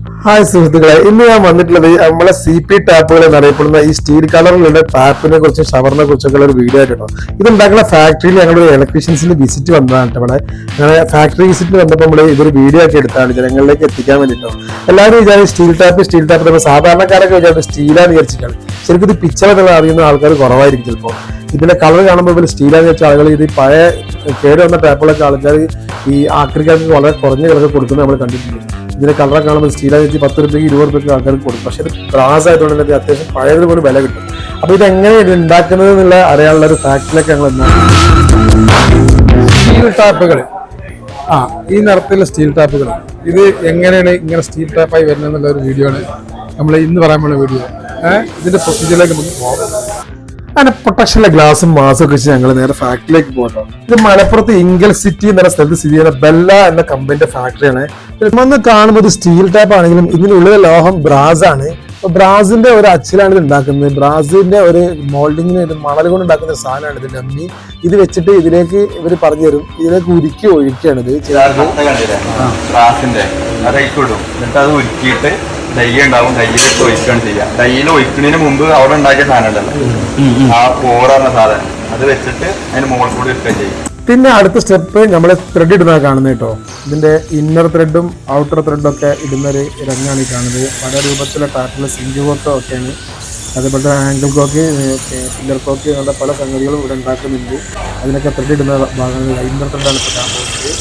Hi സുഹൃത്തുക്കളെ, ഇന്ന് ഞാൻ വന്നിട്ടുള്ളത് നമ്മളെ CP ടാപ്പുകൾ എന്നറിയപ്പെടുന്ന ഈ സ്റ്റീൽ കളറിലുള്ള ടാപ്പിനെ കുറിച്ചും ഷവറിനെ കുറിച്ചൊക്കെ ഒരു വീഡിയോ ആയിട്ടോ. ഇത് ഉണ്ടാക്കുന്ന ഫാക്ടറിയിൽ ഞങ്ങളൊരു ഇലക്ട്രീഷ്യൻസിന്റെ വിസിറ്റ് വന്നതാണ് ഇവിടെ. അങ്ങനെ ഫാക്ടറി വിസിറ്റ് വന്നപ്പോൾ നമ്മൾ ഇതൊരു വീഡിയോ ആക്കി എടുത്താണ് ജനങ്ങളിലേക്ക് എത്തിക്കാൻ വേണ്ടിട്ടോ. എല്ലാവരും വിചാരിച്ചു സ്റ്റീൽ ടാപ്പ് നമ്മൾ സാധാരണക്കാരൊക്കെ വിചാരിച്ചു സ്റ്റീലാന്ന് വിചാരിച്ചിട്ടാണ്. ശരിക്കും ഇത് പിക്ചറൊക്കെ അറിയുന്ന ആൾക്കാർ കുറവായിരിക്കും ചിലപ്പോൾ. ഇതിന്റെ കളർ കാണുമ്പോൾ ഇവർ സ്റ്റീലാന്ന് വെച്ച ആളുകൾ ഇത് പഴയ കേട് വന്ന ടാപ്പുകളൊക്കെ ആൾക്കാർ ഈ ആക്രിക്കാർക്ക് വളരെ കുറഞ്ഞ വിലക്ക് കൊടുക്കുന്നത് നമ്മൾ കണ്ടിട്ടുണ്ട്. ഇതിന്റെ കളറൊക്കെ കാണുമ്പോൾ സ്റ്റീലാന്ന് വെച്ച് 10 രൂപയ്ക്ക് 20 രൂപയ്ക്ക് ആൾക്കാർക്ക് കൊടുക്കും. പക്ഷെ ഇത് ബ്രാസ് ആയതുകൊണ്ട് തന്നെ അത്യാവശ്യം പഴയത് പോലും വില കിട്ടും. അപ്പൊ ഇത് എങ്ങനെ ഇത് ഉണ്ടാക്കുന്നത് എന്നുള്ള അറിയാനുള്ള ഒരു ഫാക്ടറിയിലേക്ക് ഞങ്ങൾ സ്റ്റീൽ ടാപ്പുകൾ. ഈ നിറത്തിലുള്ള സ്റ്റീൽ ടാപ്പുകൾ ഇത് എങ്ങനെയാണ് ഇങ്ങനെ സ്റ്റീൽ ടാപ്പായി വരുന്നത് എന്നുള്ള ഒരു വീഡിയോ ആണ് നമ്മൾ ഇന്ന് പറയാൻ പോകുന്ന വീഡിയോ. ഇതിന്റെ പ്രൊസീജിയറിലേക്ക് നമുക്ക് പോകാം. അങ്ങനെ പ്രൊട്ടക്ഷനിലെ ഗ്ലാസും മാസും ഒക്കെ വെച്ച് ഞങ്ങൾ നേരെ ഫാക്ടറിയിലേക്ക് പോകട്ടോ. ഇത് മലപ്പുറത്ത് ഇംഗൽ സിറ്റി എന്ന സ്ഥലത്ത് സ്ഥിതി ചെയ്യുന്ന ബെല്ല എന്ന കമ്പനിയുടെ ഫാക്ടറിയാണ്. വന്ന് കാണുമ്പോൾ സ്റ്റീൽ ടാപ്പ് ആണെങ്കിലും ഇതിനുള്ളിലെ ലോഹം ബ്രാസ് ആണ്. ബ്രാസിന്റെ ഒരു അച്ചിലാണ് ഇത് ഉണ്ടാക്കുന്നത്. ബ്രാസിന്റെ ഒരു മോൾഡിങ്ങിന് ഒരു മണൽ കൊണ്ട് ഉണ്ടാക്കുന്ന ഒരു സാധനമാണ് ഇത് ഡമ്മി. ഇത് വെച്ചിട്ട് ഇതിലേക്ക് ഇവർ പറഞ്ഞു തരും. ഇതിലേക്ക് ഉരുക്കി ഒഴിക്കുകയാണ് ഇത് ഉരുക്കിയിട്ട് ഡൈ ഉണ്ടാവും. ഡൈയിലേക്ക് ഒഴിക്കുകയാണ് ചെയ്യുക. ഡൈയിൽ ഒഴിക്കുന്നതിന് മുമ്പ് അവിടെ ഉണ്ടാക്കിയ സാധനം ഉണ്ടല്ലോ, ആ പോറുന്ന സാധനം, അത് വെച്ചിട്ട് അതിന് മുകളിൽ കൂടി ഇരിക്കുകയും ചെയ്യും. പിന്നെ അടുത്ത സ്റ്റെപ്പ് നമ്മൾ ത്രെഡ് ഇടുന്ന കാണുന്നത് കേട്ടോ. ഇതിന്റെ ഇന്നർ ത്രെഡും ഔട്ടർ ത്രെഡും ഒക്കെ ഇടുന്ന ഒരു രംഗമാണ് ഈ കാണുന്നത്. പല രൂപത്തിലുള്ള ടാപ്പിലെ സിങ്ക് കോക്കോ ഒക്കെയാണ്. അതേപോലെ ആംഗിൾ കോക്ക്, പില്ലർ കോക്ക് അങ്ങനത്തെ പല സംഗതികളും ഇവിടെ ഉണ്ടാക്കുന്നുണ്ട്. അതിനൊക്കെ ത്രെഡ് ഇടുന്ന ഭാഗങ്ങൾ ഇന്നർ ത്രെഡാണ് ഇപ്പോൾ കാണാൻ പോകുന്നത്.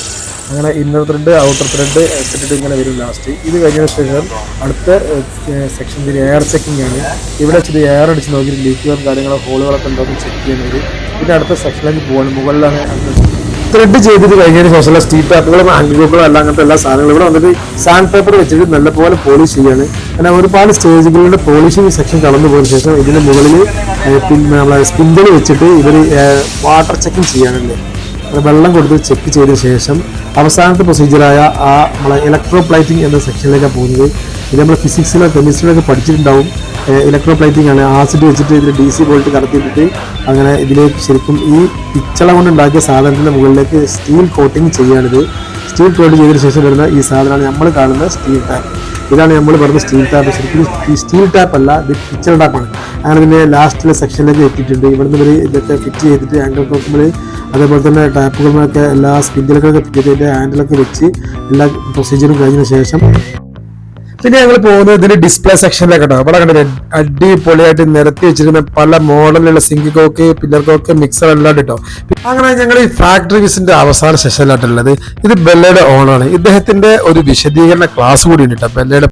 അങ്ങനെ ഇന്നർ ത്രെഡ് ഔട്ടർ ത്രെഡ് ഇട്ടിട്ട് ഇങ്ങനെ വരും ലാസ്റ്റ്. ഇത് കഴിഞ്ഞതിന് ശേഷം അടുത്ത സെക്ഷൻ ഇതിൽ എയർ ചെക്കിംഗ് ആണ്. ഇവിടെ വെച്ചിട്ട് എയർ അടിച്ച് നോക്കി ലീക്കുകളും കാര്യങ്ങളും ഹോളുകളൊക്കെ ഉണ്ടോ എന്ന് ചെക്ക് ചെയ്യുന്നത്. പിന്നെ അടുത്ത സെക്ഷനിലേക്ക് പോകണം. മുകളിലാണ് ത്രെഡ് ചെയ്തിട്ട് കഴിഞ്ഞതിന് ശേഷമുള്ള സ്റ്റീൽ ടാപ്പുകളും ആംഗിൾ കോക്കുകളും എല്ലാം അങ്ങനത്തെ എല്ലാ സാധനങ്ങളും ഇവിടെ വന്നിട്ട് സാൻഡ് പേപ്പർ വെച്ചിട്ട് നല്ലപോലെ പോളിഷ് ചെയ്യാണ്. അങ്ങനെ ഒരുപാട് സ്റ്റേജുകളുടെ പോളിഷിംഗ് സെക്ഷൻ കടന്നു പോയതിനു ശേഷം ഇതിന്റെ മുകളിൽ പിന്നെ നമ്മളെ സ്പിൻഡിൽ വെച്ചിട്ട് ഇവർ വാട്ടർ ചെക്കിങ് ചെയ്യാനുണ്ട്. വെള്ളം കൊടുത്ത് ചെക്ക് ചെയ്തതിനു ശേഷം അവസാനത്തെ പ്രൊസീജിയറായ നമ്മളെ ഇലക്ട്രോപ്ലൈറ്റിംഗ് എന്ന സെക്ഷനിലേക്കാണ് പോകുന്നത്. ഇത് നമ്മൾ ഫിസിക്സിലോ കെമിസ്ട്രിയിലൊക്കെ പഠിച്ചിട്ടുണ്ടാവും. ഇലക്ട്രോപ്ലൈറ്റിംഗ് ആണ്. ആസിഡ് വെച്ചിട്ട് ഇതിൽ DC വോൾട്ട് കടത്തിയിട്ടിട്ട് അങ്ങനെ ഇതിലേക്ക് ശരിക്കും ഈ പിച്ചള കൊണ്ടുണ്ടാക്കിയ സാധനത്തിൻ്റെ മുകളിലേക്ക് സ്റ്റീൽ കോട്ടിങ് ചെയ്യാണിത്. സ്റ്റീൽ കോട്ട് ചെയ്തതിനു ശേഷം വരുന്ന ഈ സാധനമാണ് നമ്മൾ കാണുന്ന സ്റ്റീൽ ടാപ്പ്. ഇതാണ് നമ്മൾ പറഞ്ഞ സ്റ്റീൽ ടാപ്പ്. ശരിക്കും ഈ സ്റ്റീൽ ടാപ്പ് അല്ല, ഇത് പിച്ചള ടാപ്പാണ്. അങ്ങനെ പിന്നെ ലാസ്റ്റിലെ സെക്ഷനിലേക്ക് എത്തിയിട്ടുണ്ട്. ഇവിടുന്ന് ഇവർ ഇതൊക്കെ ഫിറ്റ് ചെയ്തിട്ട് ആംഗിൾ നോക്കുമ്പോൾ അതേപോലെ തന്നെ ടാപ്പുകളിലൊക്കെ എല്ലാ സ്പിൻഡിലൊക്കെ ഫിറ്റ് ചെയ്തിട്ട് ഹാൻഡിലൊക്കെ വെച്ച് എല്ലാ പ്രൊസീജിയറും കഴിഞ്ഞതിന് ശേഷം പിന്നെ ഞങ്ങൾ പോകുന്നത് ഇതിന്റെ ഡിസ്പ്ലേ സെക്ഷനിലേക്കാട്ടോ. അവിടെ കണ്ടില്ലേ അടിപൊളിയായിട്ട് നിരത്തി വെച്ചിരുന്ന പല മോഡലിലുള്ള sink cock, pillar cock, mixer എല്ലാം കേട്ടോ. അങ്ങനെ ഞങ്ങൾ ഈ ഫാക്ടറി വിസിന്റെ അവസാന സെഷനിലായിട്ടുള്ളത് ഇത് ബെല്ലയുടെ ഓണാണ്. ഇദ്ദേഹത്തിന്റെ ഒരു വിശദീകരണ ക്ലാസ് കൂടി ഉണ്ട് കേട്ടോ. ബെല്ലയുടെ